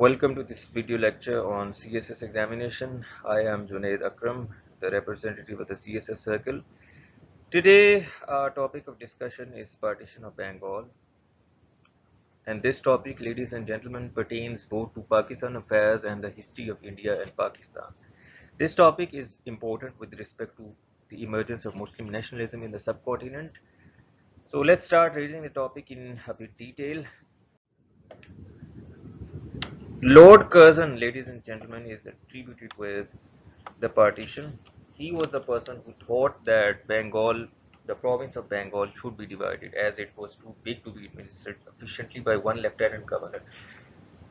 Welcome to this video lecture on CSS examination. I am Junaid Akram, the representative of the CSS Circle. Today, our topic of discussion is partition of Bengal. And this topic, ladies and gentlemen, pertains both to Pakistan affairs and the history of India and Pakistan. This topic is important with respect to the emergence of Muslim nationalism in the subcontinent. So let's start reading the topic in a bit detail. Lord Curzon, ladies and gentlemen, is attributed with the partition. He was the person who thought that Bengal, the province of Bengal, should be divided as it was too big to be administered efficiently by one lieutenant governor.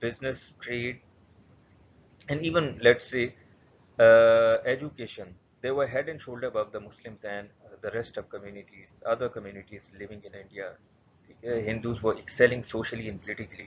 business, trade, and even let's say education. They were head and shoulder above the Muslims and the rest of communities, other communities living in India. Hindus were excelling socially and politically.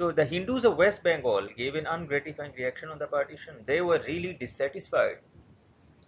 So the Hindus of West Bengal gave an ungratifying reaction on the partition. They were really dissatisfied.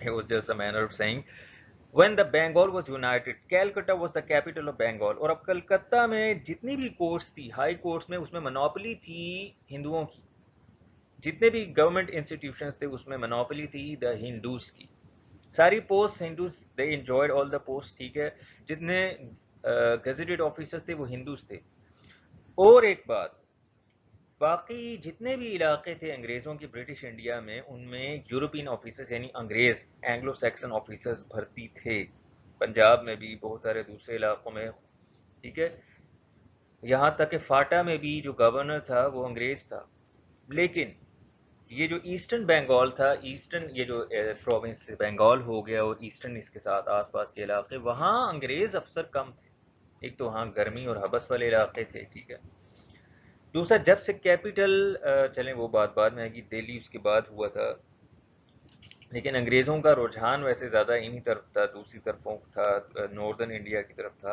it was just a manner of saying, when the Bengal was united, Calcutta was the capital of Bengal. اور اب کلکتہ میں جتنی بھی courts تھی high courts میں، اس میں monopoly تھی ہندوؤں کی. جتنے بھی گورنمنٹ انسٹیٹیوشنز تھے اس میں منوپلی تھی دا ہندوز کی. ساری post Hindus, they enjoyed all the post. ٹھیک ہے، جتنے گزیٹڈ آفیسرز تھے وہ ہندوز تھے. اور ایک بات، باقی جتنے بھی علاقے تھے انگریزوں کے برٹش انڈیا میں، ان میں یورپین آفیسرز یعنی انگریز اینگلو سیکسن آفیسرز بھرتی تھے. پنجاب میں بھی، بہت سارے دوسرے علاقوں میں. ٹھیک ہے، یہاں تک کہ فاٹا میں بھی جو گورنر تھا وہ انگریز تھا. لیکن یہ جو ایسٹرن بنگال تھا، ایسٹرن یہ جو پروونس بنگال ہو گیا اور ایسٹرن اس کے ساتھ آس پاس کے علاقے، وہاں انگریز افسر کم تھے. ایک تو وہاں گرمی اور حبس والے علاقے تھے. ٹھیک ہے، دوسرا جب سے کیپٹل، چلیں وہ بات بعد میں آئے گی، دہلی اس کے بعد ہوا تھا، لیکن انگریزوں کا رجحان ویسے زیادہ انہی طرف تھا، دوسری طرفوں تھا، ناردرن انڈیا کی طرف تھا.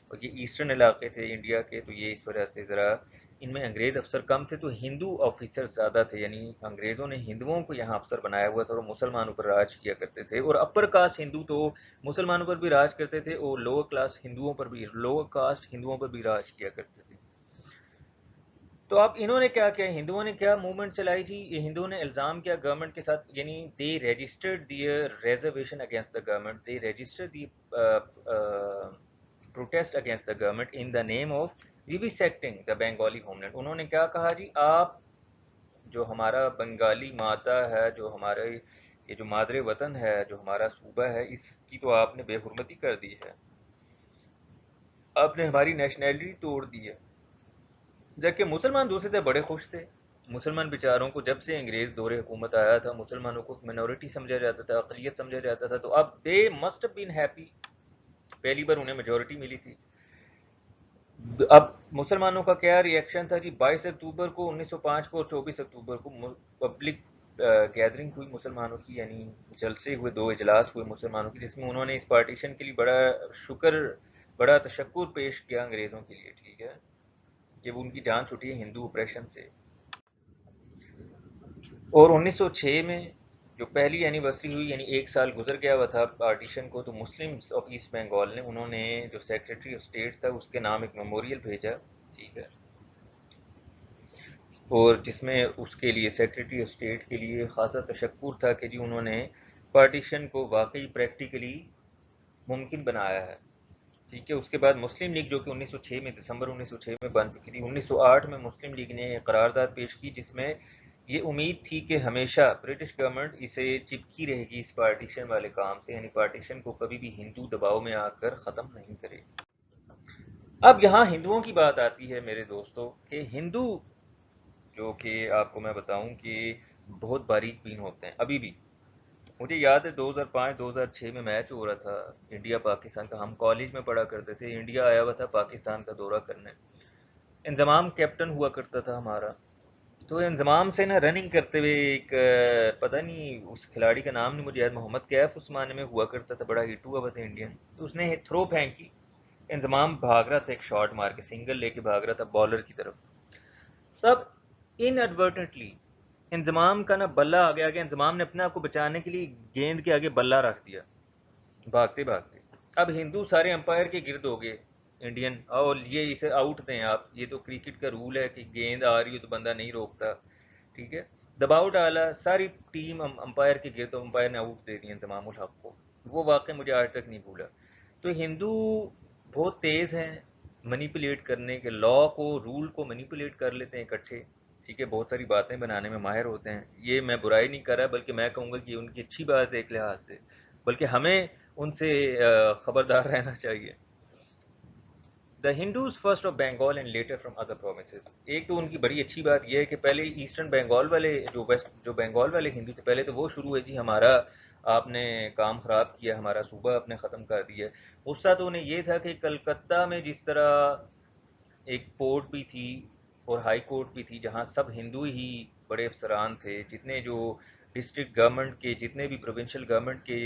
اور یہ ایسٹرن علاقے تھے انڈیا کے، تو یہ اس وجہ سے ذرا ان میں انگریز افسر کم تھے، تو ہندو آفیسر زیادہ تھے. یعنی انگریزوں نے ہندوؤں کو یہاں افسر بنایا ہوا تھا اور مسلمانوں پر راج کیا کرتے تھے. اور اپر کاسٹ ہندو تو مسلمانوں پر بھی راج کرتے تھے، اور لوور کاسٹ ہندوؤں پر بھی راج کیا کرتے تھے. تو اب انہوں نے کیا کیا، ہندوؤں نے کیا موومنٹ چلائی تھی، یہ ہندوؤں نے الزام کیا گورنمنٹ کے ساتھ، یعنی they registered their reservation against the government, they registered the protest against the government in the name of vivisecting the Bengali homeland. انہوں نے کیا کہا جی، آپ جو ہمارا بنگالی ماتا ہے، جو ہمارے یہ جو مادر وطن ہے، جو ہمارا صوبہ ہے، اس کی تو آپ نے بے حرمتی کر دی ہے، آپ نے ہماری نیشنلٹی توڑ دی ہے. جبکہ مسلمان دوسرے سے بڑے خوش تھے. مسلمان بیچاروں کو جب سے انگریز دور حکومت آیا تھا، مسلمانوں کو منورٹی سمجھا جاتا تھا، اقلیت سمجھا جاتا تھا، تو اب دے مسٹ بین ہیپی، پہلی بار انہیں میجورٹی ملی تھی. اب مسلمانوں کا کیا ری ایکشن تھا جی، 22 اکتوبر کو 1905 کو اور 24 اکتوبر کو پبلک گیدرنگ ہوئی مسلمانوں کی، یعنی جلسے ہوئے، 2 اجلاس ہوئے مسلمانوں کی، جس میں انہوں نے اس پارٹیشن کے لیے بڑا تشکر پیش کیا انگریزوں کے لیے. ٹھیک ہے، کہ وہ ان کی جان چھٹی ہے ہندو اپریشن سے. اور 1906 میں جو پہلی اینیورسری ہوئی، یعنی 1 سال گزر گیا ہوا تھا پارٹیشن کو، تو مسلمز آف ایسٹ بنگال نے، انہوں نے جو سیکریٹری آف اسٹیٹ تھا اس کے نام ایک میموریل بھیجا. ٹھیک ہے، اور جس میں اس کے لیے سیکریٹری آف اسٹیٹ کے لیے خاصا تشکر تھا کہ جی انہوں نے پارٹیشن کو واقعی پریکٹیکلی ممکن بنایا ہے. ٹھیک ہے، اس کے بعد مسلم لیگ جو کہ 1906 میں، دسمبر 1906 میں بن چکی تھی، 1908 میں مسلم لیگ نے ایک قرارداد پیش کی جس میں یہ امید تھی کہ ہمیشہ برٹش گورنمنٹ اسے چپکی رہے گی اس پارٹیشن والے کام سے، یعنی پارٹیشن کو کبھی بھی ہندو دباؤ میں آ کر ختم نہیں کرے. اب یہاں ہندوؤں کی بات آتی ہے میرے دوستو، کہ ہندو جو کہ آپ کو میں بتاؤں کہ بہت باریک بین ہوتے ہیں ابھی بھی. مجھے یاد ہے 2005-2006 میں میچ ہو رہا تھا انڈیا پاکستان کا، ہم کالج میں پڑھا کرتے تھے، انڈیا آیا ہوا تھا پاکستان کا دورہ کرنے. انضمام کیپٹن ہوا کرتا تھا ہمارا. تو انضمام سے نا رننگ کرتے ہوئے ایک پتہ نہیں اس کھلاڑی کا نام نہیں مجھے یاد، محمد کیف اس زمانے میں ہوا کرتا تھا، بڑا ہٹ ہوا تھا انڈین. تو اس نے تھرو پھینکی، انضمام بھاگ رہا تھا ایک شاٹ مار کے، سنگل لے کے بھاگ رہا تھا بالر کی طرف. تب ان ایڈورٹنٹلی انضمام کا نا بلہ آگے آگے، انضمام نے اپنے آپ کو بچانے کے لیے گیند کے آگے بلہ رکھ دیا بھاگتے بھاگتے. اب ہندو سارے امپائر کے گرد ہو گئے انڈین، اور یہ اسے آؤٹ دیں آپ، یہ تو کرکٹ کا رول ہے کہ گیند آ رہی ہو تو بندہ نہیں روکتا. ٹھیک ہے، دباؤ ڈالا ساری ٹیم امپائر کے گرد، امپائر نے آؤٹ دے دیا انضمام الحق کو. وہ واقعہ مجھے آج تک نہیں بھولا. تو ہندو بہت تیز ہیں منیپولیٹ کرنے کے، لا کو، رول کو منیپولیٹ کر لیتے ہیں اکٹھے. ٹھیک ہے، بہت ساری باتیں بنانے میں ماہر ہوتے ہیں. یہ میں برائی نہیں کر رہا، بلکہ میں کہوں گا کہ ان کی اچھی بات ہے ایک لحاظ سے، بلکہ ہمیں ان سے خبردار رہنا چاہیے. The Hindus first of Bengal and letter from other provinces. ایک تو ان کی بڑی اچھی بات یہ ہے کہ پہلے ایسٹرن بنگال والے جو بنگال والے ہندو تھے پہلے، تو وہ شروع ہے جی ہمارا آپ نے کام خراب کیا، ہمارا صوبہ آپ نے ختم کر دیا. غصہ تو انہیں یہ تھا کہ کلکتہ میں جس طرح ایک پورٹ بھی تھی اور ہائی کورٹ بھی تھی جہاں سب ہندو ہی بڑے افسران تھے، جتنے جو ڈسٹرکٹ گورنمنٹ کے، جتنے بھی پروونشل گورنمنٹ کے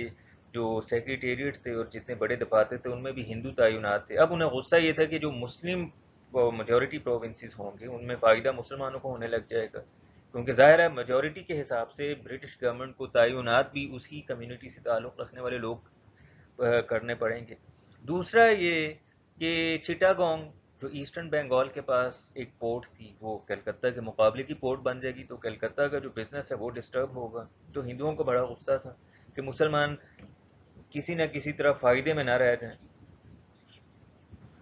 جو سیکریٹریٹ تھے اور جتنے بڑے دفاتر تھے، ان میں بھی ہندو تعینات تھے. اب انہیں غصہ یہ تھا کہ جو مسلم میجورٹی پروونسز ہوں گے ان میں فائدہ مسلمانوں کو ہونے لگ جائے گا، کیونکہ ظاہر ہے میجورٹی کے حساب سے برٹش گورنمنٹ کو تعینات بھی اسی کمیونٹی سے تعلق رکھنے والے لوگ کرنے پڑیں گے. دوسرا یہ کہ چٹاگانگ جو ایسٹرن بنگال کے پاس ایک پورٹ تھی وہ کلکتہ کے مقابلے کی پورٹ بن جائے گی تو کلکتہ کا جو بزنس ہے وہ ڈسٹرب ہوگا. تو ہندوؤں کو بڑا غصہ تھا کہ مسلمان کسی نہ کسی طرح فائدے میں نہ رہ جائیں.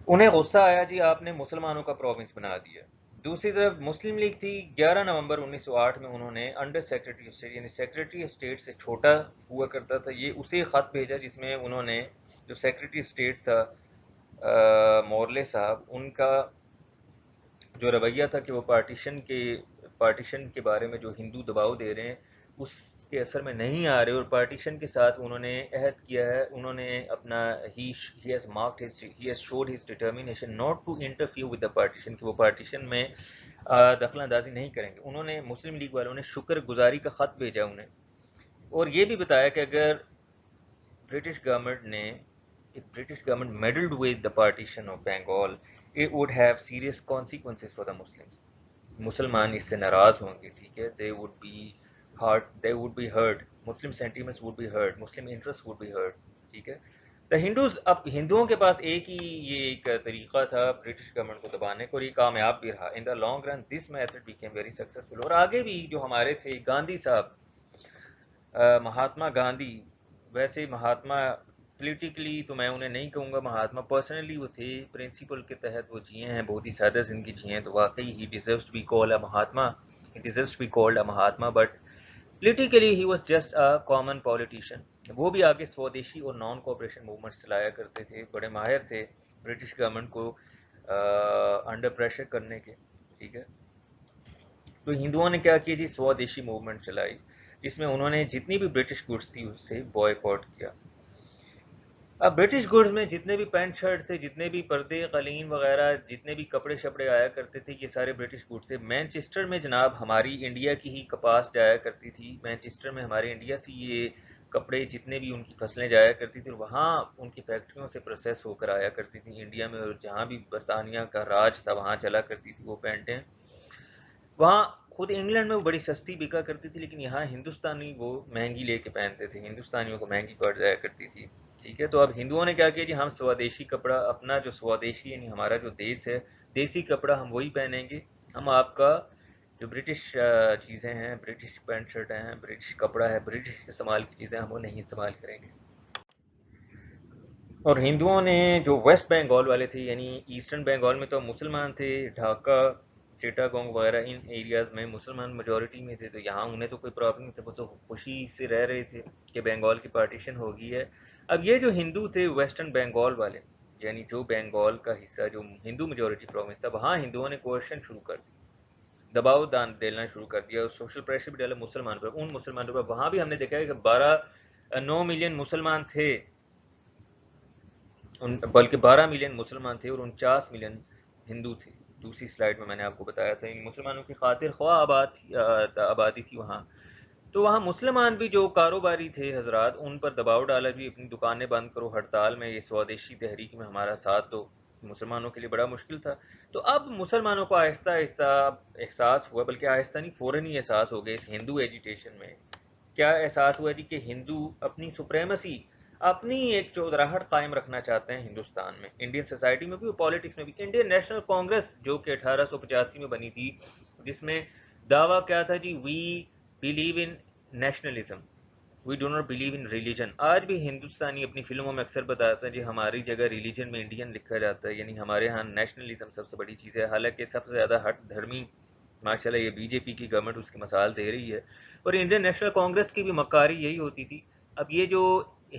انہیں غصہ آیا جی آپ نے مسلمانوں کا پروونس بنا دیا. دوسری طرف مسلم لیگ تھی. 11 نومبر 1908 میں انہوں نے انڈر سیکرٹری آف اسٹیٹ یعنی سیکرٹری آف اسٹیٹ سے چھوٹا ہوا کرتا تھا یہ اسے خط بھیجا جس میں انہوں نے جو سیکرٹری آف اسٹیٹ تھا مورلے صاحب ان کا جو رویہ تھا کہ وہ پارٹیشن کے بارے میں جو ہندو دباؤ دے رہے ہیں اس کے اثر میں نہیں آ رہے اور پارٹیشن کے ساتھ انہوں نے عہد کیا ہے. انہوں نے اپنا he has showed his determination not to interfere with the partition کہ وہ پارٹیشن میں دخل اندازی نہیں کریں گے. انہوں نے مسلم لیگ والوں نے شکر گزاری کا خط بھیجا انہیں اور یہ بھی بتایا کہ اگر British government meddled with the partition of Bengal it would have serious consequences for the Muslims. مسلمان اس سے ناراض ہوں گے. ٹھیک ہے. they would be hurt. Muslim sentiments would be hurt. Muslim interests would be hurt. ٹھیک ہے. The Hindus اب ہندوؤں کے پاس ایک ہی یہ ایک طریقہ تھا برٹش گورنمنٹ کو دبانے کو اور یہ کامیاب بھی رہا. In the long run this method became very successful. اور آگے بھی جو ہمارے تھے گاندھی صاحب مہاتما گاندھی ویسے مہاتما پولیٹیکلی تو میں انہیں نہیں کہوں گا مہاتما پرسنلی وہ تھے پرنسپل کے تحت وہ جیے ہیں بہت ہی سادہ زندگی جیے ہیں تو واقعی ہی deserves to be called a Mahatma but politically he was just a common politician. وہ بھی آگے سودیشی اور نان کوآپریشن موومنٹس چلایا کرتے تھے. بڑے ماہر تھے برٹش گورنمنٹ کو انڈر پریشر کرنے کے. ٹھیک ہے. تو ہندوؤں نے کیا کیا جی سودیشی موومنٹ چلائی جس میں انہوں نے جتنی بھی برٹش گڈس تھی اس سے بوائے کیا. اب برٹش گڈز میں جتنے بھی پینٹ شرٹ تھے جتنے بھی پردے قالین وغیرہ جتنے بھی کپڑے شپڑے آیا کرتے تھے یہ سارے برٹش گڈ تھے. مینچسٹر میں جناب ہماری انڈیا کی ہی کپاس جایا کرتی تھی. مینچسٹر میں ہمارے انڈیا سے یہ کپڑے جتنے بھی ان کی فصلیں جایا کرتی تھی وہاں ان کی فیکٹریوں سے پروسیس ہو کر آیا کرتی تھی انڈیا میں. اور جہاں بھی برطانیہ کا راج تھا وہاں چلا کرتی تھی وہ پینٹیں. وہاں خود انگلینڈ میں وہ بڑی سستی بکا کرتی تھی لیکن یہاں ہندوستانی وہ مہنگی لے کے پہنتے تھے. ہندوستانیوں کو مہنگی پڑ جایا کرتی تھی. ٹھیک ہے. تو اب ہندوؤں نے کیا کیا جی ہم سودیشی کپڑا اپنا جو سودیشی یعنی ہمارا جو دیس ہے دیسی کپڑا ہم وہی پہنیں گے. ہم آپ کا جو برٹش چیزیں ہیں برٹش پینٹ شرٹ ہیں برٹش کپڑا ہے برٹش استعمال کی چیزیں ہم وہ نہیں استعمال کریں گے. اور ہندوؤں نے جو ویسٹ بنگال والے تھے یعنی ایسٹرن بنگال میں تو مسلمان تھے. ڈھاکہ چٹاگانگ وغیرہ ان ایریاز میں مسلمان میجورٹی میں تھے تو یہاں انہیں تو کوئی پرابلم نہیں تھا. وہ تو خوشی سے رہ رہے تھے کہ بنگال کی پارٹیشن ہو گئی ہے. اب یہ جو ہندو تھے ویسٹرن بنگال والے یعنی جو بنگال کا حصہ جو ہندو میجورٹی پروونس تھا وہاں ہندوؤں نے کوشچن شروع کر دی دباؤ دینا شروع کر دیا اور سوشل پریشر بھی ڈالا مسلمان پر. ان مسلمانوں پر وہاں بھی ہم نے دیکھا ہے کہ 9 ملین مسلمان تھے بلکہ 12 ملین مسلمان تھے اور 49 ملین ہندو تھے. دوسری سلائیڈ میں نے آپ کو بتایا تھا ان مسلمانوں کی خاطر خواہ آبادی تھی وہاں. تو وہاں مسلمان بھی جو کاروباری تھے حضرات ان پر دباؤ ڈالا بھی اپنی دکانیں بند کرو ہڑتال میں یہ سودیشی تحریک میں ہمارا ساتھ دو. مسلمانوں کے لیے بڑا مشکل تھا. تو اب مسلمانوں کو آہستہ آہستہ احساس ہوا بلکہ آہستہ نہیں فوراً ہی احساس ہو گیا اس ہندو ایجیٹیشن میں. کیا احساس ہوا جی کہ ہندو اپنی سپریمسی اپنی ایک چودراہٹ قائم رکھنا چاہتے ہیں ہندوستان میں انڈین سوسائٹی میں بھی اور پالیٹکس میں بھی. انڈین نیشنل کانگریس جو کہ 1885 میں بنی تھی جس میں دعویٰ کیا تھا جی we believe in nationalism we do not believe in religion. آج بھی ہندوستانی اپنی فلموں میں اکثر بتاتا ہے جی ہماری جگہ ریلیجن میں انڈین لکھا جاتا ہے یعنی ہمارے ہاں نیشنلزم سب سے بڑی چیز ہے. حالانکہ سب سے زیادہ ہٹ دھرمی ماشاءاللہ یہ بی جے پی کی گورنمنٹ اس کی مثال دے رہی ہے اور انڈین نیشنل کانگریس کی بھی مکاری یہی ہوتی تھی. اب یہ جو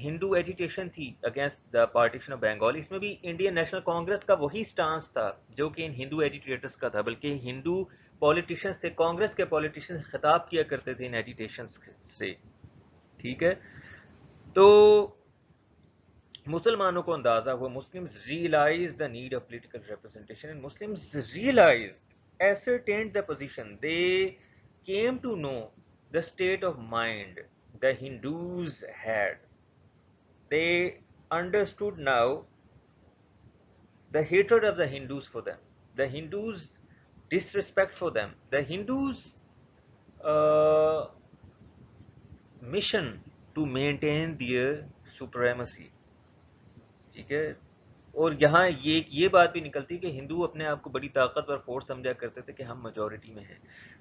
ہندو ایجیٹیشن تھی against the partition of Bengal اس میں بھی انڈین نیشنل کانگریس کا وہی سٹانس تھا جو کہ ان ہندو ایجیٹیٹرز کا تھا. بلکہ ہندو پولیٹیشنز تھے کانگریس کے پولیٹیشنز خطاب کیا کرتے تھے ان ایجیٹیشنز سے. ٹھیک ہے. تو مسلمانوں کو اندازہ ہوا Muslims realized the need of political representation and Muslims realized ascertained the position. They came to know the state of mind the Hindus had. They understood now the hatred of the Hindus for them, the Hindus disrespect for them, the Hindus mission to maintain their supremacy. ٹھیک ہے. اور یہاں یہ بات بھی نکلتی کہ ہندو اپنے آپ کو بڑی طاقتور فورس سمجھا کرتے تھے کہ ہم میجورٹی میں ہیں.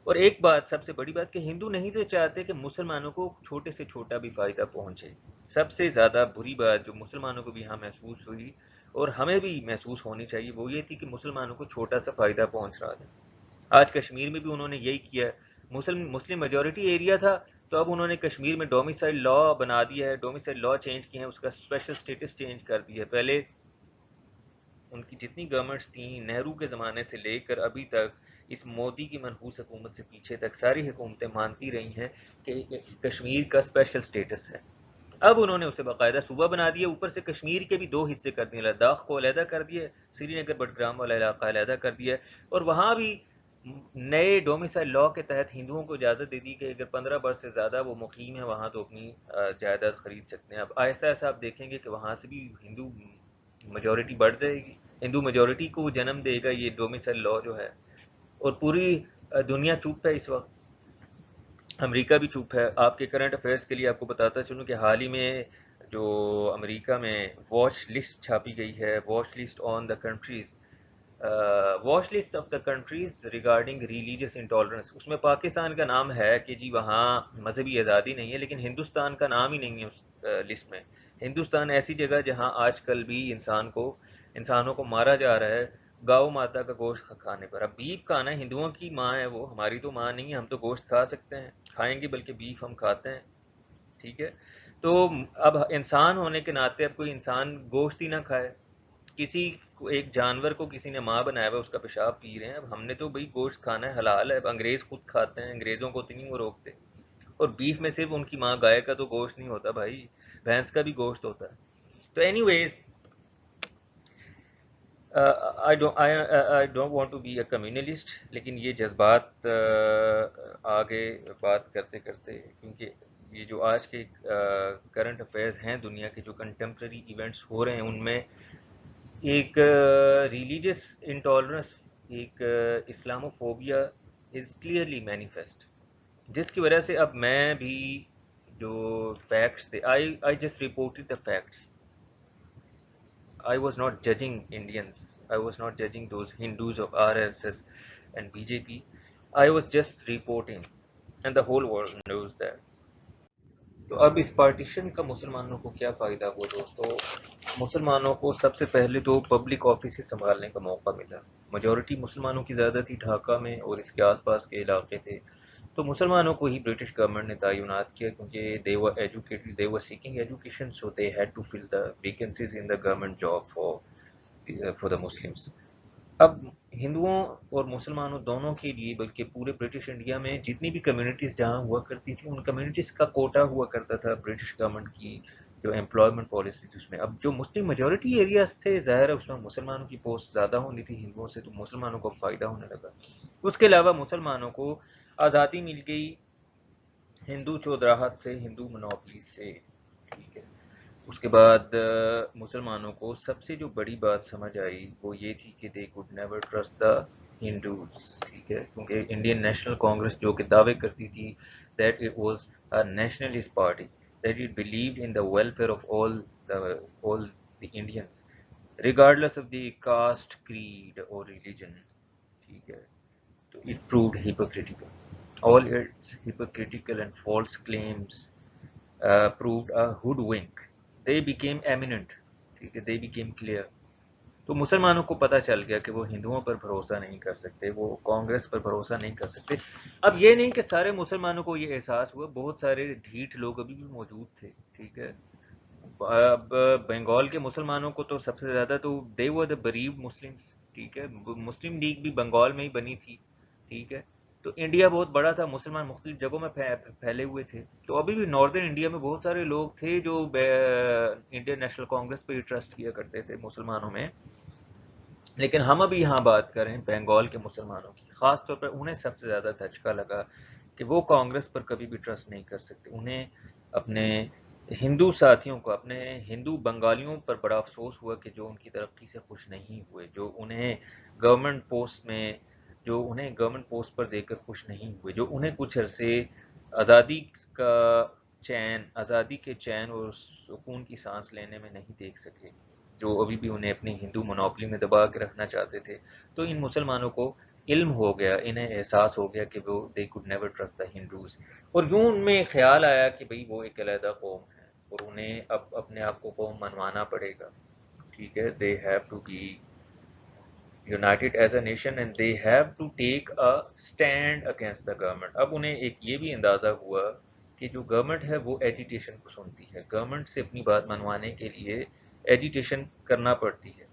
اور ایک بات، سب سے بڑی بات، کہ ہندو نہیں تو چاہتے کہ مسلمانوں کو چھوٹے سے چھوٹا بھی فائدہ پہنچے. سب سے زیادہ بری بات جو مسلمانوں کو بھی یہاں محسوس ہوئی اور ہمیں بھی محسوس ہونی چاہیے وہ یہ تھی کہ مسلمانوں کو چھوٹا سا فائدہ پہنچ رہا تھا. آج کشمیر میں بھی انہوں نے یہی کیا. مسلم میجورٹی ایریا تھا تو اب انہوں نے کشمیر میں ڈومیسائل لا بنا دیا ہے، ڈومیسائل لا چینج کیے ہیں، اس کا اسپیشل اسٹیٹس چینج کر دیا ہے. پہلے ان کی جتنی گورنمنٹس تھیں نہرو کے زمانے سے لے کر ابھی تک، اس مودی کی منحوس حکومت سے پیچھے تک ساری حکومتیں مانتی رہی ہیں کہ کشمیر کا اسپیشل اسٹیٹس ہے. اب انہوں نے اسے باقاعدہ صوبہ بنا دیا، اوپر سے کشمیر کے بھی 2 حصے کر دیے، لداخ کو علیحدہ کر دیا، سری نگر بٹگرام والا علاقہ علیحدہ کر دیا، اور وہاں بھی نئے ڈومیسائل لا کے تحت ہندوؤں کو اجازت دے دی کہ اگر 15 برس سے زیادہ وہ مقیم ہے وہاں تو اپنی جائیداد خرید سکتے ہیں. اب آہستہ آہستہ آپ دیکھیں گے کہ وہاں سے بھی ہندو میجورٹی بڑھ جائے گی، ہندو میجورٹی کو جنم دے گا یہ ڈومیسائل لا جو ہے. اور پوری دنیا چپ ہے اس وقت، امریکہ بھی چپ ہے. آپ کے کرنٹ افیئرس کے لیے آپ کو بتاتا چلوں کہ حال ہی میں جو امریکہ میں واچ لسٹ چھاپی گئی ہے، watch list on the countries, watch list of the countries regarding religious intolerance, اس میں پاکستان کا نام ہے کہ جی وہاں مذہبی آزادی نہیں ہے، لیکن ہندوستان کا نام ہی نہیں ہے اس لسٹ میں. ہندوستان ایسی جگہ جہاں آج کل بھی انسانوں کو مارا جا رہا ہے گاؤ ماتا کا گوشت کھانے پر. اب بیف کھانا ہے، ہندوؤں کی ماں ہے وہ، ہماری تو ماں نہیں ہے. ہم تو گوشت کھا سکتے ہیں، کھائیں گے، بلکہ بیف ہم کھاتے ہیں. ٹھیک ہے. تو اب انسان ہونے کے ناطے اب کوئی انسان گوشت ہی نہ کھائے. کسی کو، ایک جانور کو کسی نے ماں بنایا ہوا، اس کا پیشاب پی رہے ہیں. اب ہم نے تو بھئی گوشت کھانا ہے، حلال ہے. اب انگریز خود کھاتے ہیں، انگریزوں کو تو نہیں وہ روکتے. اور بیف میں صرف ان کی ماں گائے کا تو گوشت نہیں ہوتا بھائی، بھینس کا بھی گوشت ہوتا ہے. تو anyways I don't want to be a communalist، لیکن یہ جذبات آگے بات کرتے کرتے، کیونکہ یہ جو آج کے کرنٹ افیئرز ہیں دنیا کے، جو کنٹمپرری ایونٹس ہو رہے ہیں، ان میں ایک ریلیجس انٹالرنس، ایک اسلاموفوبیا از کلیئرلی مینیفیسٹ، جس کی وجہ سے اب میں بھی جو فیکٹس تھے، I just reported the facts. I was not judging Indians. I was not judging those Hindus of RSS and BJP. I was just reporting, and the whole world knows that. تو اب اس partition کا مسلمانوں کو کیا فائدہ ہوا دوستو؟ مسلمانوں کو سب سے پہلے تو پبلک آفیسز سنبھالنے کا موقع ملا. میجورٹی مسلمانوں کی زیادہ تھی ڈھاکہ میں اور اس کے آس پاس کے علاقے تھے، تو مسلمانوں کو ہی برٹش گورنمنٹ نے تعینات کیا، کیونکہ they were educated, they were seeking education, so they had to fill the vacancies in the government job for the Muslims. اب ہندوؤں اور مسلمانوں دونوں کے لیے، بلکہ پورے برٹش انڈیا میں جتنی بھی کمیونٹیز جہاں ہوا کرتی تھی، ان کمیونٹیز کا کوٹا ہوا کرتا تھا برٹش گورنمنٹ کی جو امپلائمنٹ پالیسی تھی اس میں. اب جو مسلم میجورٹی ایریاز تھے، ظاہر ہے اس میں مسلمانوں کی پوسٹ زیادہ ہونی تھی ہندوؤں سے، تو مسلمانوں کو فائدہ ہونے لگا. اس کے علاوہ مسلمانوں کو آزادی مل گئی ہندو چودراہت سے، ہندو منوپلی سے. ٹھیک ہے. اس کے بعد مسلمانوں کو سب سے جو بڑی بات سمجھ آئی وہ یہ تھی کہ they could never trust the Hindus. ٹھیک ہے. کیونکہ انڈین نیشنل کانگریس جو کہ دعوے کرتی تھی that it was a nationalist party, that it believed in the welfare of all the Indians regardless of the caste, creed or religion. ٹھیک ہے. تو it proved hypocritical. All its hypocritical and false claims proved a hoodwink. They became eminent. ٹھیک ہے. They became clear. تو مسلمانوں کو پتہ چل گیا کہ وہ ہندوؤں پر بھروسہ نہیں کر سکتے، وہ کانگریس پر بھروسہ نہیں کر سکتے. اب یہ نہیں کہ سارے مسلمانوں کو یہ احساس ہوا، بہت سارے ڈھیٹ لوگ ابھی بھی موجود تھے. ٹھیک ہے. اب بنگال کے مسلمانوں کو تو سب سے زیادہ تو they were the bereaved Muslims. ٹھیک ہے. مسلم لیگ بھی بنگال میں ہی بنی تھی. ٹھیک ہے. تو انڈیا بہت بڑا تھا، مسلمان مختلف جگہوں میں پھیلے ہوئے تھے، تو ابھی بھی ناردرن انڈیا میں بہت سارے لوگ تھے جو انڈین نیشنل کانگریس پہ ٹرسٹ کیا کرتے تھے مسلمانوں میں. لیکن ہم ابھی یہاں بات کریں بنگال کے مسلمانوں کی، خاص طور پر انہیں سب سے زیادہ دھچکا لگا کہ وہ کانگریس پر کبھی بھی ٹرسٹ نہیں کر سکتے. انہیں اپنے ہندو ساتھیوں کو، اپنے ہندو بنگالیوں پر بڑا افسوس ہوا کہ جو ان کی ترقی سے خوش نہیں ہوئے، جو انہیں گورنمنٹ پوسٹ پر دے کر خوش نہیں ہوئے، جو انہیں کچھ عرصے آزادی کے چین اور سکون کی سانس لینے میں نہیں دیکھ سکے، جو ابھی بھی انہیں اپنی ہندو منوپلی میں دبا کے رکھنا چاہتے تھے. تو ان مسلمانوں کو علم ہو گیا، انہیں احساس ہو گیا کہ وہ they could never trust the Hindus، اور یوں ان میں خیال آیا کہ بھئی وہ ایک علیحدہ قوم ہے اور انہیں اب اپنے آپ کو قوم منوانا پڑے گا. ٹھیک ہے، they have to be united as a nation and they have to take a stand against the government. اب انہیں ایک یہ بھی اندازہ ہوا کہ جو گورنمنٹ ہے وہ ایجیٹیشن کو سنتی ہے، گورنمنٹ سے اپنی بات منوانے کے لیے ایجیٹیشن کرنا پڑتی ہے.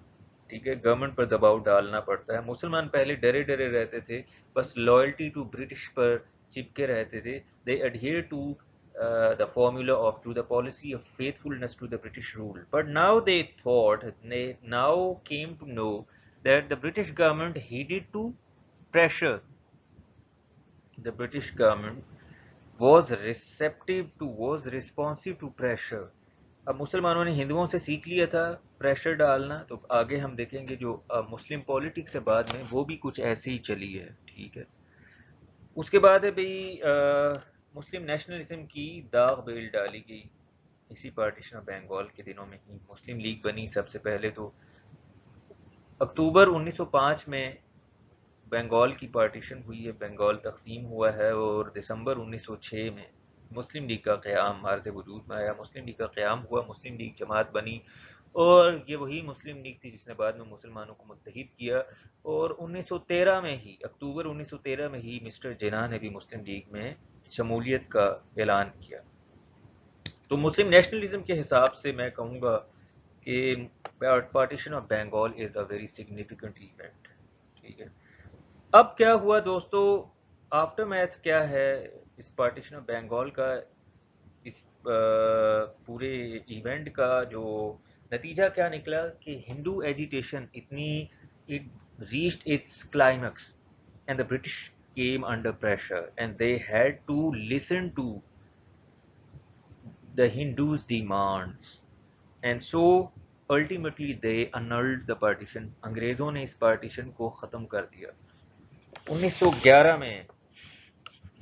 ٹھیک ہے، گورنمنٹ پر دباؤ ڈالنا پڑتا ہے. مسلمان پہلے ڈرے ڈرے رہتے تھے، بس لائلٹی ٹو برٹش پر چپکے رہتے تھے. دے adhere to the formula of to the policy of faithfulness to the British rule. But now they thought, they now came to know that the British government heeded to pressure. The British government was receptive to, was responsive to pressure. اب مسلمانوں نے ہندوؤں سے سیکھ لیا تھا pressure ڈالنا، تو آگے ہم دیکھیں گے جو مسلم پولیٹکس ہے بعد میں وہ بھی کچھ ایسے ہی چلی ہے. ٹھیک ہے، اس کے بعد ہے بھئی مسلم نیشنلزم کی داغ بیل ڈالی گئی اسی پارٹیشن آف بنگال کے دنوں میں ہی. مسلم لیگ بنی سب سے پہلے تو اکتوبر 1905 میں بنگال کی پارٹیشن ہوئی ہے، بنگال تقسیم ہوا ہے، اور دسمبر 1906 میں مسلم لیگ کا قیام عرض وجود میں آیا. مسلم لیگ کا قیام ہوا، مسلم لیگ جماعت بنی، اور یہ وہی مسلم لیگ تھی جس نے بعد میں مسلمانوں کو متحد کیا. اور 1913 میں ہی، اکتوبر 1913 میں ہی مسٹر جناح نے بھی مسلم لیگ میں شمولیت کا اعلان کیا. تو مسلم نیشنلزم کے حساب سے میں کہوں گا کہ partition of Bengal is a very significant event. ٹھیک ہے، اب کیا ہوا دوستو، آفٹر میتھ کیا ہے اس پارٹیشن آف بنگال کا، اس پورے ایونٹ کا جو نتیجہ کیا نکلا کہ ہندو ایجیٹیشن اتنی it reached its climax and the British came under pressure and they had to listen to the Hindus' demands and so ultimately they annulled the partition. انگریزوں نے اس پارٹیشن کو ختم کر دیا 1911 میں.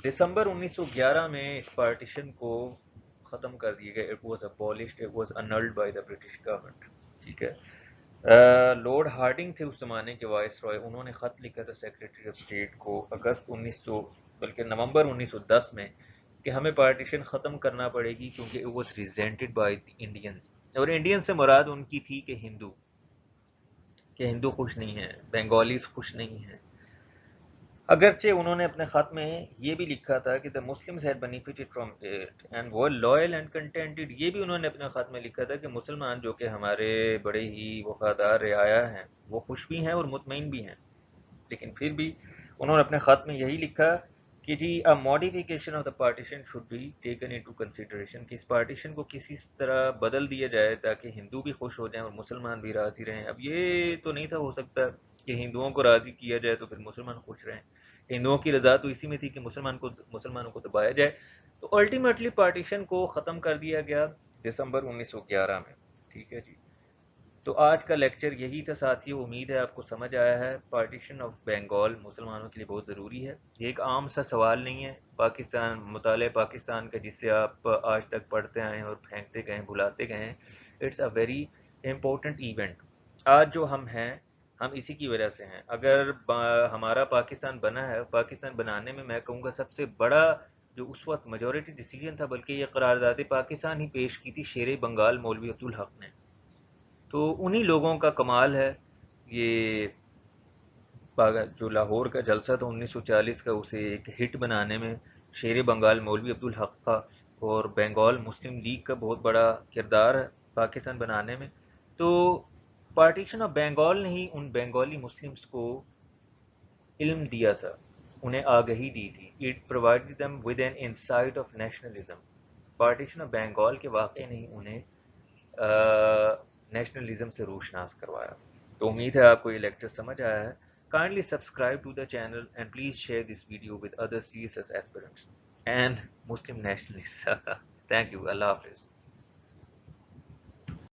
دسمبر 1911 میں اس پارٹیشن کو ختم کر دیا گیا. It was abolished, it was annulled by the British government. ٹھیک ہے، لارڈ ہارڈنگ تھے اس زمانے کے وائس رائے، انہوں نے خط لکھا تھا سیکریٹری آف اسٹیٹ کو اگست 1900 بلکہ نومبر 1910 میں کہ ہمیں پارٹیشن ختم کرنا پڑے گی کیونکہ it was resented by the Indians. اور انڈین سے مراد ان کی تھی کہ ہندو خوش نہیں ہیں، بنگالیز خوش نہیں ہیں. اگرچہ انہوں نے اپنے خط میں یہ بھی لکھا تھا کہ the Muslims had benefited from it and were loyal and contented. یہ بھی انہوں نے اپنے خط میں لکھا تھا کہ مسلمان جو کہ ہمارے بڑے ہی وفادار رعایا ہیں وہ خوش بھی ہیں اور مطمئن بھی ہیں. لیکن پھر بھی انہوں نے اپنے خط میں یہی لکھا کہ جی a modification of the partition should be taken into consideration، کہ اس پارٹیشن کو کسی طرح بدل دیا جائے تاکہ ہندو بھی خوش ہو جائیں اور مسلمان بھی راضی رہیں. اب یہ تو نہیں تھا ہو سکتا کہ ہندوؤں کو راضی کیا جائے تو پھر مسلمان خوش رہیں. ہندوؤں کی رضا تو اسی میں تھی کہ مسلمانوں کو دبایا جائے. تو الٹیمیٹلی پارٹیشن کو ختم کر دیا گیا دسمبر 1911 میں. ٹھیک ہے جی، تو آج کا لیکچر یہی تھا ساتھیو، امید ہے آپ کو سمجھ آیا ہے. پارٹیشن آف بنگال مسلمانوں کے لیے بہت ضروری ہے. یہ ایک عام سا سوال نہیں ہے. پاکستان، مطالعہ پاکستان کا جس سے آپ آج تک پڑھتے آئے ہیں اور پھینکتے گئے بھلاتے گئے ہیں، it's a very important event. آج جو ہم ہیں ہم اسی کی وجہ سے ہیں. اگر ہمارا پاکستان بنا ہے، پاکستان بنانے میں میں کہوں گا سب سے بڑا جو اس وقت میجورٹی ڈیسیجن تھا، بلکہ یہ قرارداد پاکستان ہی پیش کی تھی شیر بنگال مولوی عبدالحق نے. تو انہی لوگوں کا کمال ہے یہ جو لاہور کا جلسہ تھا 1940 کا، اسے ایک ہٹ بنانے میں شیر بنگال مولوی عبدالحق کا اور بنگال مسلم لیگ کا بہت بڑا کردار ہے پاکستان بنانے میں. تو پارٹیشن آف بنگال نے ہی ان بنگالی مسلمز کو علم دیا تھا، انہیں آگہی دی تھی. It provided them with an insight of nationalism. Partition of Bengal کے واقعے نے ہی انہیں نیشنلزم سے روشناس کروایا. تو امید ہے آپ کو یہ لیکچر سمجھ آیا ہے. Kindly subscribe to the channel and please share this video with other CSS aspirants and Muslim nationalists. Thank you. Allah Hafiz.